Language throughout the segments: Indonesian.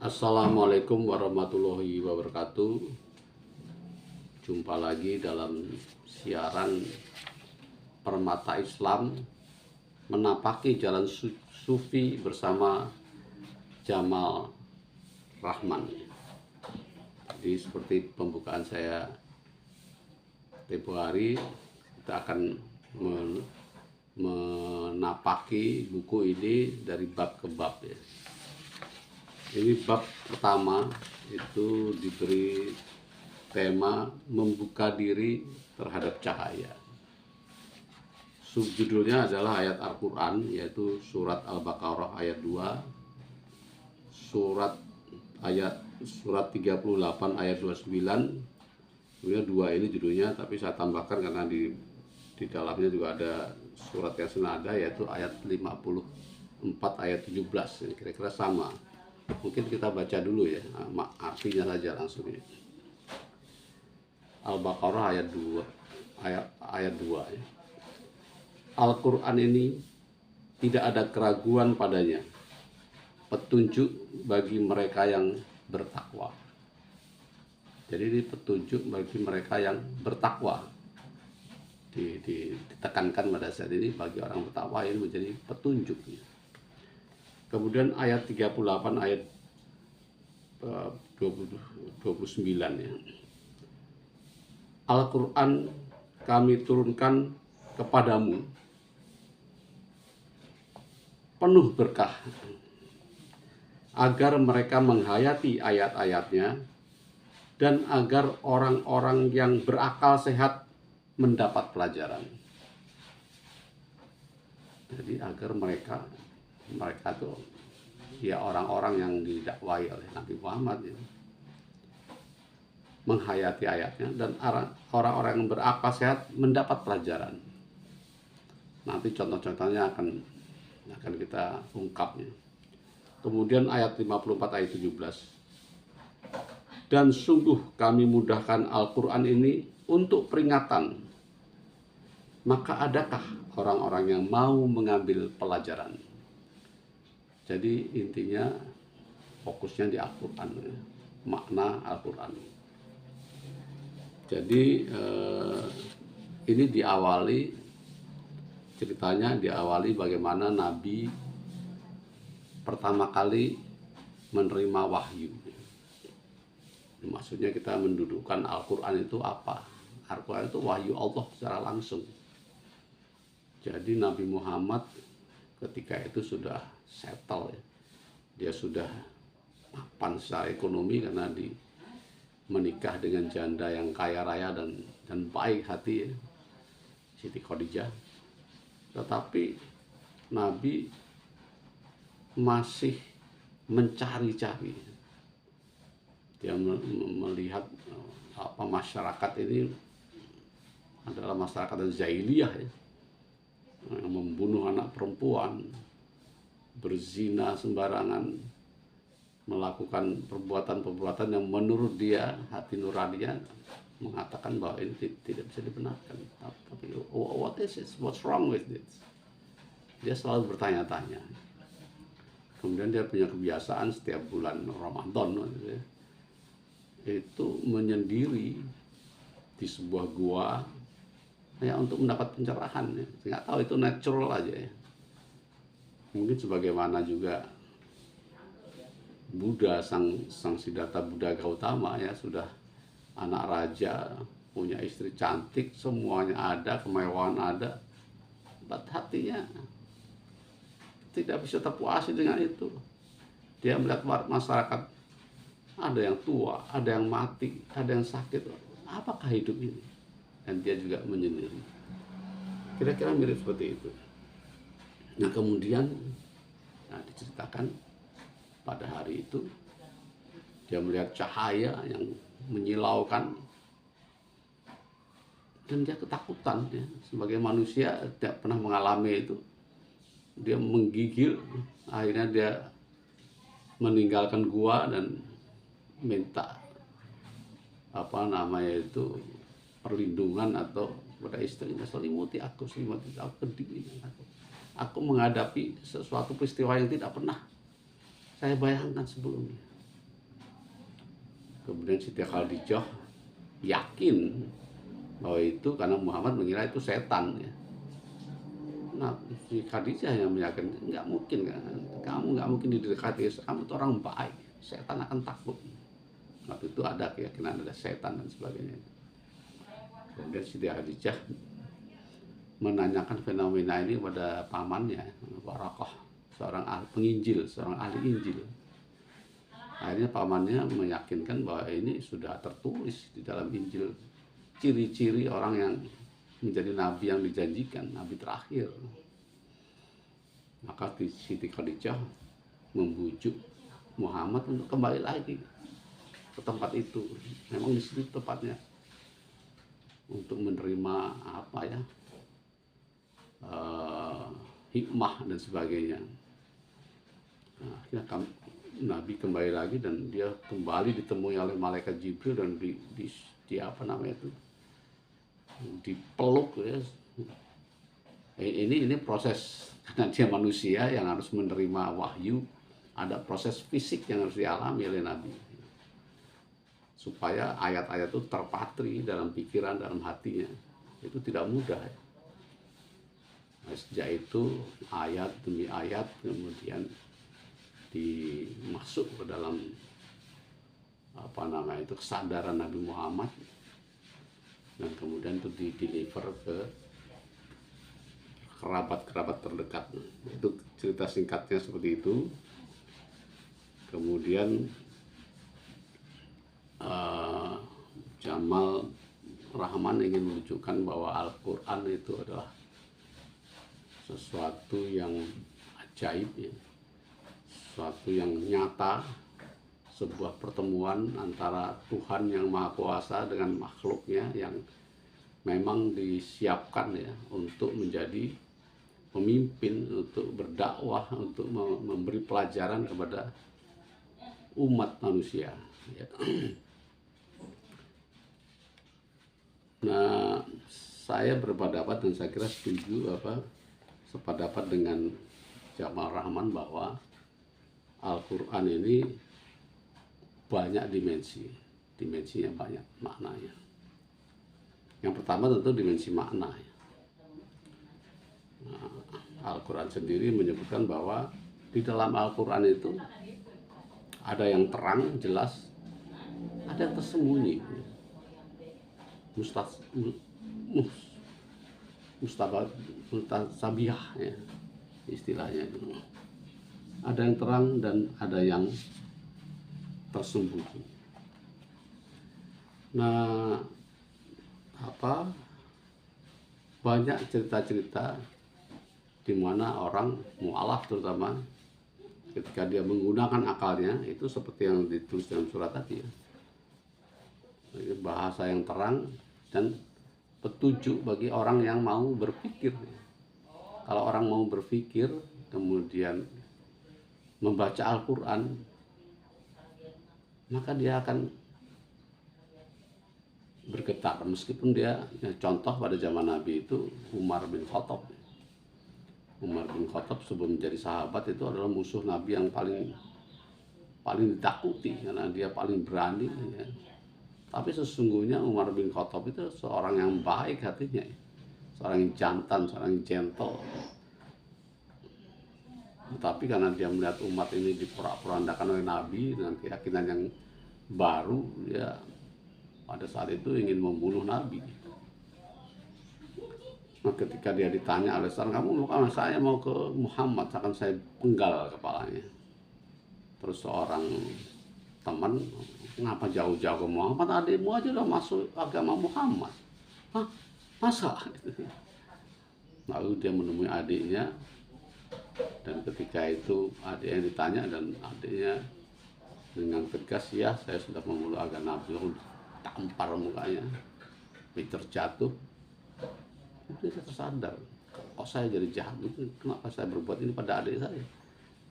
Assalamualaikum warahmatullahi wabarakatuh. Jumpa lagi dalam siaran Permata Islam menapaki jalan sufi bersama Jamal Rahman. Jadi seperti pembukaan saya tempo hari, kita akan menapaki buku ini dari bab ke bab ya. Ini bab pertama itu diberi tema membuka diri terhadap cahaya. Subjudulnya adalah ayat Al-Quran, yaitu surat Al-Baqarah ayat 2, surat 38 ayat 29. Sebenarnya 2 ini judulnya, tapi saya tambahkan karena di dalamnya juga ada surat yang senada, yaitu ayat 54 ayat 17. Ini kira-kira sama. Mungkin kita baca dulu ya, artinya saja langsung ya. Al-Baqarah ayat 2 ayat 2 ya. Al-Quran ini tidak ada keraguan padanya, petunjuk bagi mereka yang bertakwa. Jadi ini petunjuk bagi mereka yang bertakwa. Ditekankan pada saat ini bagi orang bertakwa ini menjadi petunjuknya. Kemudian ayat 38 ayat 29 ya. Al-Quran kami turunkan kepadamu penuh berkah agar mereka menghayati ayat-ayatnya dan agar orang-orang yang berakal sehat mendapat pelajaran. Jadi agar mereka tuh ya orang-orang yang didakwai oleh Nabi Muhammad ya, menghayati ayatnya dan orang-orang yang berakal sehat mendapat pelajaran. Nanti contoh-contohnya akan kita ungkapnya. Kemudian ayat 54 ayat 17. Dan sungguh kami mudahkan Al-Quran ini untuk peringatan. Maka adakah orang-orang yang mau mengambil pelajaran? Jadi intinya fokusnya di Al-Quran, makna Al-Quran. Jadi ini ceritanya diawali bagaimana Nabi pertama kali menerima wahyu. Maksudnya kita mendudukkan Al-Quran itu apa? Al-Quran itu wahyu Allah secara langsung. Jadi Nabi Muhammad ketika itu sudah settle ya. Dia sudah mapan secara ekonomi karena menikah dengan janda yang kaya raya dan baik hati ya, Siti Khadijah. Tetapi Nabi masih mencari-cari. Dia melihat masyarakat ini adalah masyarakat jahiliyah ya, yang membunuh anak perempuan, berzina sembarangan, melakukan perbuatan-perbuatan yang menurut dia, hati nuraninya mengatakan bahwa ini tidak bisa dibenarkan. Tapi what is it? What's wrong with this? Dia selalu bertanya-tanya. Kemudian dia punya kebiasaan setiap bulan Ramadan gitu ya, itu menyendiri di sebuah gua ya untuk mendapat pencerahan ya. Nggak tahu, itu natural aja ya. Mungkin sebagaimana juga Buddha, sang Siddhartha Buddha Gautama ya, sudah anak raja, punya istri cantik, semuanya ada, kemewahan ada, but hatinya tidak bisa terpuasi dengan itu. Dia melihat masyarakat, ada yang tua, ada yang mati, ada yang sakit. Apakah hidup ini? Dan dia juga menyendiri. Kira-kira mirip seperti itu. Nah kemudian diceritakan pada hari itu dia melihat cahaya yang menyilaukan dan dia ketakutan ya. Sebagai manusia tidak pernah mengalami itu. Dia menggigil, akhirnya dia meninggalkan gua dan minta perlindungan atau kepada istrinya, selimuti aku kediri aku menghadapi sesuatu peristiwa yang tidak pernah saya bayangkan sebelumnya. Kemudian Siti Khadijah yakin bahwa itu karena Muhammad mengira itu setan ya. Nah, si Khadijah yang meyakinkan, nggak mungkin kan, kamu nggak mungkin didekati, kamu itu orang baik, setan akan takut. Waktu itu ada keyakinan ada setan dan sebagainya. Kemudian Siti Khadijah menanyakan fenomena ini pada pamannya, Warakah, seorang penginjil, seorang ahli Injil. Akhirnya pamannya meyakinkan bahwa ini sudah tertulis di dalam Injil, ciri-ciri orang yang menjadi nabi yang dijanjikan, nabi terakhir. Maka Siti Khadijah membujuk Muhammad untuk kembali lagi ke tempat itu. Memang di situ tepatnya untuk menerima apa ya, hikmah dan sebagainya. Nah, akhirnya Nabi kembali lagi dan dia kembali ditemui oleh malaikat Jibril dan di apa namanya itu, dipeluk ya. Ini proses, karena dia manusia yang harus menerima wahyu, ada proses fisik yang harus dialami oleh Nabi supaya ayat-ayat itu terpatri dalam pikiran, dalam hatinya. Itu tidak mudah ya. Nah, sejak itu ayat demi ayat kemudian dimasuk ke dalam apa namanya itu kesadaran Nabi Muhammad, dan kemudian itu di-deliver ke kerabat-kerabat terdekat. Itu cerita singkatnya seperti itu. Kemudian Jamal Rahman ingin menunjukkan bahwa Al-Quran itu adalah sesuatu yang ajaib ya, sesuatu yang nyata, sebuah pertemuan antara Tuhan yang Maha Kuasa dengan makhluknya yang memang disiapkan ya untuk menjadi pemimpin, untuk berdakwah, untuk memberi pelajaran kepada umat manusia ya. Nah, saya berpendapat dan saya kira setuju sependapat dengan Jamal Rahman bahwa Al-Quran ini banyak dimensinya banyak maknanya. Yang pertama tentu dimensi makna ya. Nah, Al-Quran sendiri menyebutkan bahwa di dalam Al-Quran itu ada yang terang, jelas, ada yang tersembunyi, mustasabiah ya, istilahnya itu. Ada yang terang dan ada yang tersembunyi. Nah, banyak cerita-cerita di mana orang mu'alaf terutama ketika dia menggunakan akalnya itu seperti yang ditulis dalam surat tadi ya. Bahasa yang terang dan petunjuk bagi orang yang mau berpikir. Kalau orang mau berpikir kemudian membaca Al-Quran, maka dia akan bergetar. Meskipun dia contoh pada zaman Nabi itu Umar bin Khattab. Umar bin Khattab sebelum menjadi sahabat itu adalah musuh Nabi yang paling ditakuti karena dia paling berani ya. Tapi sesungguhnya Umar bin Khattab itu seorang yang baik hatinya, seorang yang jantan, seorang yang gentle. Tapi karena dia melihat umat ini diporak-porandakan oleh Nabi dengan keyakinan yang baru, dia pada saat itu ingin membunuh Nabi. Nah, ketika dia ditanya oleh seorang, kamu mau kemana? Saya mau ke Muhammad, akan saya penggal kepalanya. Terus seorang teman, kenapa jauh-jauh ke Muhammad? Adikmu aja udah masuk agama Muhammad. Hah? Masa? Lalu dia menemui adiknya, dan ketika itu adiknya ditanya dan adiknya dengan tegas, ya saya sudah memeluk agama Nabi. Lalu tampar mukanya, Peter jatuh. Itu dia tersadar, kok saya jadi jahat itu, kenapa saya berbuat ini pada adik saya,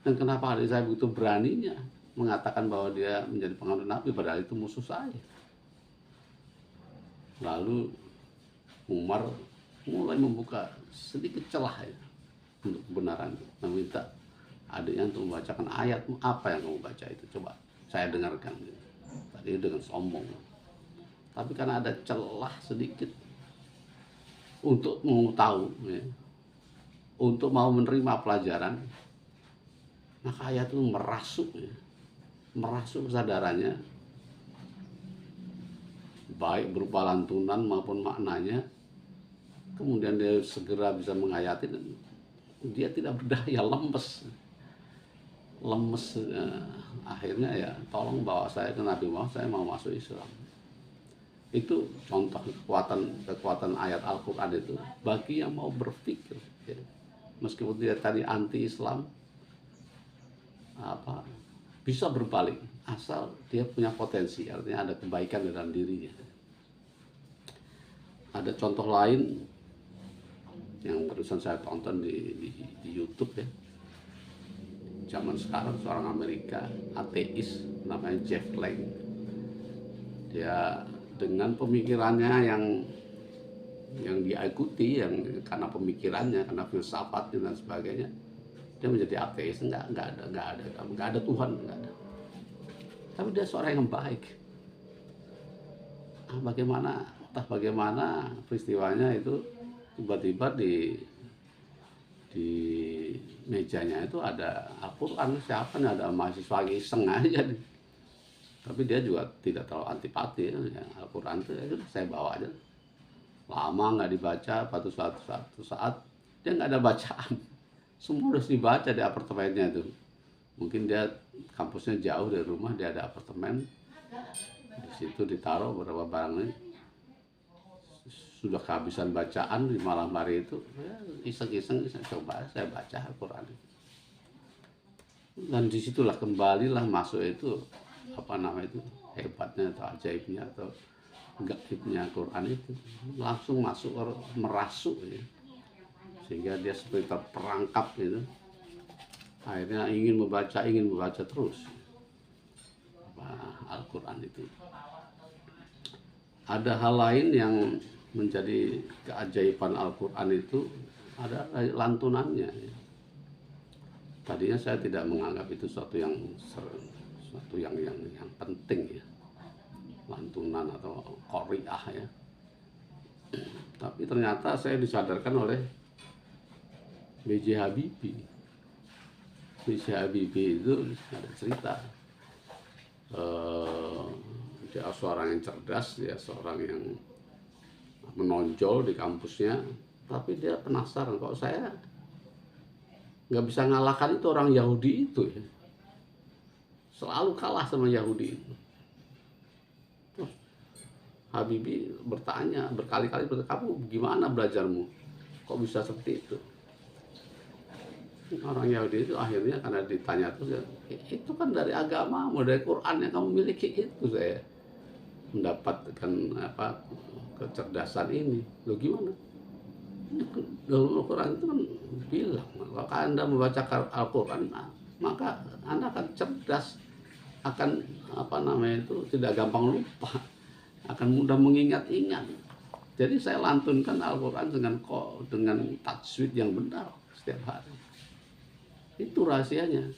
dan kenapa adik saya begitu beraninya mengatakan bahwa dia menjadi penganut Nabi padahal itu musuh saya. Lalu Umar mulai membuka sedikit celah ya untuk kebenaran, meminta adiknya untuk membacakan ayat. Apa yang kamu baca itu, coba saya dengarkan. Tadi dengan sombong. Tapi karena ada celah sedikit untuk mau tahu, ya, untuk mau menerima pelajaran, maka ayat itu merasuk, ya, merasuk kesadarannya, baik berupa lantunan maupun maknanya. Kemudian dia segera bisa menghayati, dan dia tidak berdaya, lemes. Akhirnya ya tolong bawa saya ke Nabi Muhammad, saya mau masuk Islam. Itu contoh kekuatan ayat Al-Quran itu bagi yang mau berpikir, ya. Meskipun dia tadi anti Islam, bisa berbalik asal dia punya potensi, artinya ada kebaikan dalam dirinya. Ada contoh lain yang barusan saya tonton di YouTube, ya. Zaman sekarang seorang Amerika ateis namanya Jeff Lang. Dia dengan pemikirannya yang dia ikuti, yang karena pemikirannya, karena filsafatnya dan sebagainya, dia menjadi ateis. Enggak ada Tuhan, enggak ada. Tapi dia seorang yang baik. Entah bagaimana peristiwanya itu, tiba-tiba di mejanya itu ada Al-Quran. Siapa nih, ada mahasiswa iseng aja nih. Tapi dia juga tidak terlalu antipati, ya. Al-Quran itu ya, saya bawa aja. Lama nggak dibaca, suatu saat dia nggak ada bacaan. Semua harus dibaca di apartemennya itu. Mungkin dia kampusnya jauh dari rumah, dia ada apartemen. Di situ ditaruh beberapa barangnya. Sudah kehabisan bacaan di malam hari itu, ya, iseng-iseng coba saya baca Al-Quran. Dan disitulah kembalilah masuk itu, hebatnya atau ajaibnya atau gaibnya Al-Quran itu. Langsung masuk, merasuk, ya. Sehingga dia seperti terperangkap gitu. Akhirnya ingin membaca terus Al-Quran itu. Ada hal lain yang menjadi keajaiban Al-Quran itu, ada lantunannya, ya. Tadinya saya tidak menganggap itu suatu yang penting, ya, lantunan atau qari'ah, ya. Tapi ternyata saya disadarkan oleh B.J. Habibie. B.J. Habibie itu ada cerita, dia seorang yang cerdas, dia seorang yang menonjol di kampusnya, tapi dia penasaran, kok saya nggak bisa ngalahkan itu orang Yahudi itu, ya. Selalu kalah sama Yahudi itu. Terus Habibie berkali-kali bertanya, kamu gimana belajarmu, kok bisa seperti itu? Orang Yahudi itu akhirnya karena ditanya terus, itu kan dari agama, dari Quran yang kamu miliki, itu saya mendapatkan kecerdasan ini. Lo gimana? Dalam Al-Quran itu kan bilang, kalau Anda membaca Al-Quran, maka Anda akan cerdas, akan tidak gampang lupa, akan mudah mengingat-ingat. Jadi saya lantunkan Al-Quran dengan tajwid yang benar setiap hari. Itu rahasianya.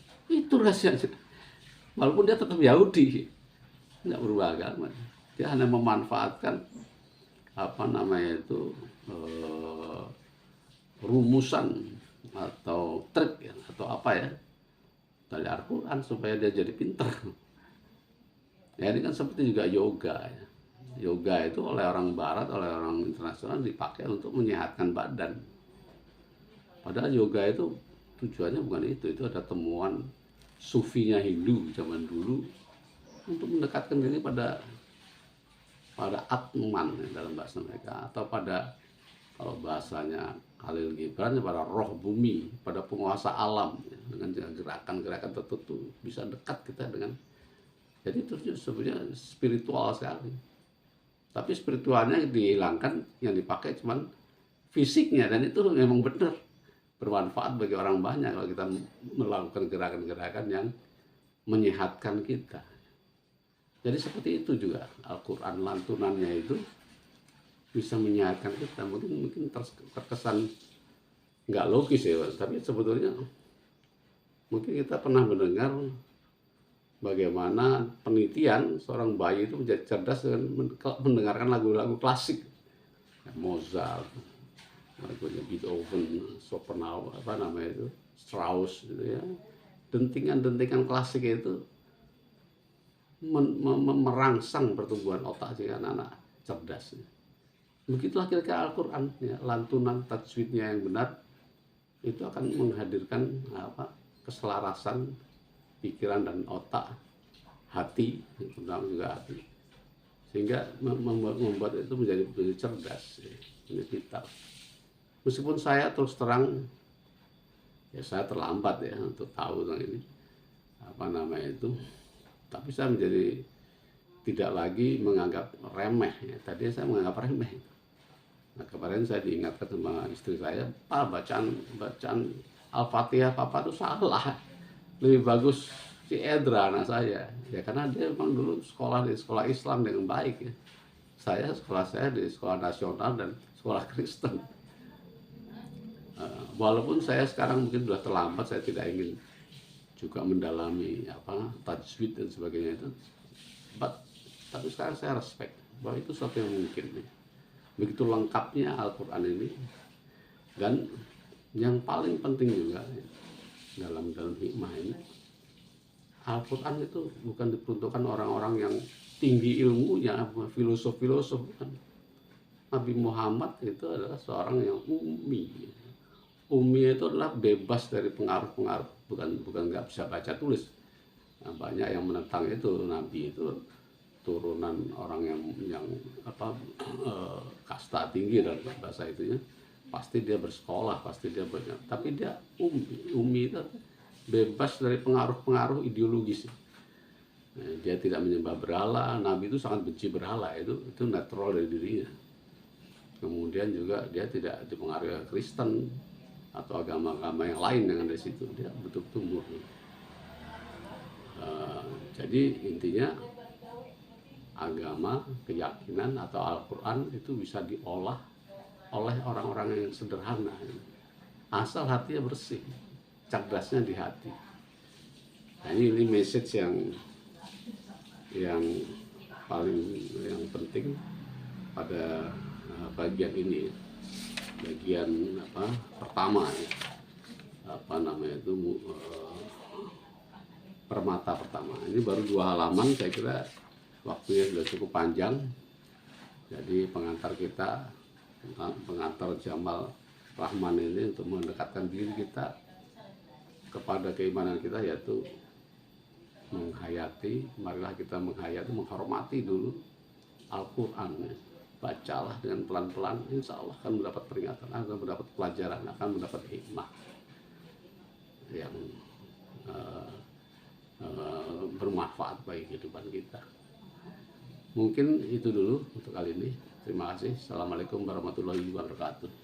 Walaupun dia tetap Yahudi, nggak berubah agama. Dia hanya memanfaatkan rumusan atau trik, ya, atau dari Al-Quran supaya dia jadi pintar. Ya, ini kan seperti juga yoga, ya. Yoga itu oleh orang barat, oleh orang internasional dipakai untuk menyehatkan badan. Padahal yoga itu tujuannya bukan itu ada temuan sufinya Hindu zaman dulu untuk mendekatkan diri pada Atman, ya, dalam bahasa mereka, atau pada, kalau bahasanya Khalil Gibran, pada roh bumi, pada penguasa alam, ya, dengan gerakan-gerakan tertentu bisa dekat kita dengan. Jadi itu sebenarnya spiritual sekali. Tapi spiritualnya dihilangkan, yang dipakai cuman fisiknya, dan itu memang benar bermanfaat bagi orang banyak kalau kita melakukan gerakan-gerakan yang menyehatkan kita. Jadi seperti itu juga Al-Quran, lantunannya itu bisa menyehatkan kita. Mungkin terkesan nggak logis, ya, tapi sebetulnya mungkin kita pernah mendengar bagaimana penelitian seorang bayi itu menjadi cerdas dengan mendengarkan lagu-lagu klasik, Mozart, lagunya Beethoven, Schopenhauer, apa namanya itu, Strauss, gitu ya. Dentingan-dentingan klasik itu merangsang pertumbuhan otak jika anak-anak cerdas. Begitulah kira-kira Al-Quran, ya, lantunan tajwidnya yang benar itu akan menghadirkan keselarasan pikiran dan otak, hati, terutama juga hati, sehingga membuat itu menjadi cerdas, ya, ini vital. Meskipun saya terus terang, ya saya terlambat ya untuk tahu tentang ini, apa namanya itu, tapi saya menjadi tidak lagi menganggap remeh, ya. Tadi saya menganggap remeh. Nah, kemarin saya diingatkan sama istri saya, Pak, bacaan Al-Fatihah Papa itu salah, lebih bagus si Edra anak saya, ya karena dia memang dulu sekolah di sekolah Islam dengan baik, ya. Sekolah saya di sekolah nasional dan sekolah Kristen. Walaupun saya sekarang mungkin sudah terlambat, saya tidak ingin juga mendalami tajwid dan sebagainya itu, tapi sekarang saya respect bahwa itu sesuatu yang mungkin, ya. Begitu lengkapnya Al-Quran ini, dan yang paling penting juga, ya, dalam hikmah ini, Al-Quran itu bukan diperuntukkan orang-orang yang tinggi ilmunya, filosof-filosof, bukan. Nabi Muhammad itu adalah seorang yang ummi. Ummi itu adalah bebas dari pengaruh-pengaruh, bukan nggak bisa baca tulis. Nah, banyak yang menentang itu, Nabi itu turunan orang yang kasta tinggi dalam bahasa itunya, pasti dia bersekolah, pasti dia banyak, tapi dia ummi itu bebas dari pengaruh-pengaruh ideologis. Nah, dia tidak menyembah berhala. Nabi itu sangat benci berhala, itu natural dari dirinya. Kemudian juga dia tidak dipengaruhi Kristen atau agama-agama yang lain dengan dari situ, dia betul-betul murni. Jadi intinya agama, keyakinan atau Al-Quran itu bisa diolah oleh orang-orang yang sederhana, asal hatinya bersih, cerdasnya di hati. Nah, ini message yang paling penting pada bagian ini, bagian pertama, ya. Permata pertama. Ini baru 2 halaman, saya kira waktunya sudah cukup panjang. Jadi pengantar Jamal Rahman ini untuk mendekatkan diri kita kepada keimanan kita, yaitu marilah kita menghormati dulu Al-Quran, ya. Bacalah dengan pelan-pelan, insya Allah akan mendapat peringatan, akan mendapat pelajaran, akan mendapat hikmah yang bermanfaat bagi kehidupan kita. Mungkin itu dulu untuk kali ini. Terima kasih. Assalamualaikum warahmatullahi wabarakatuh.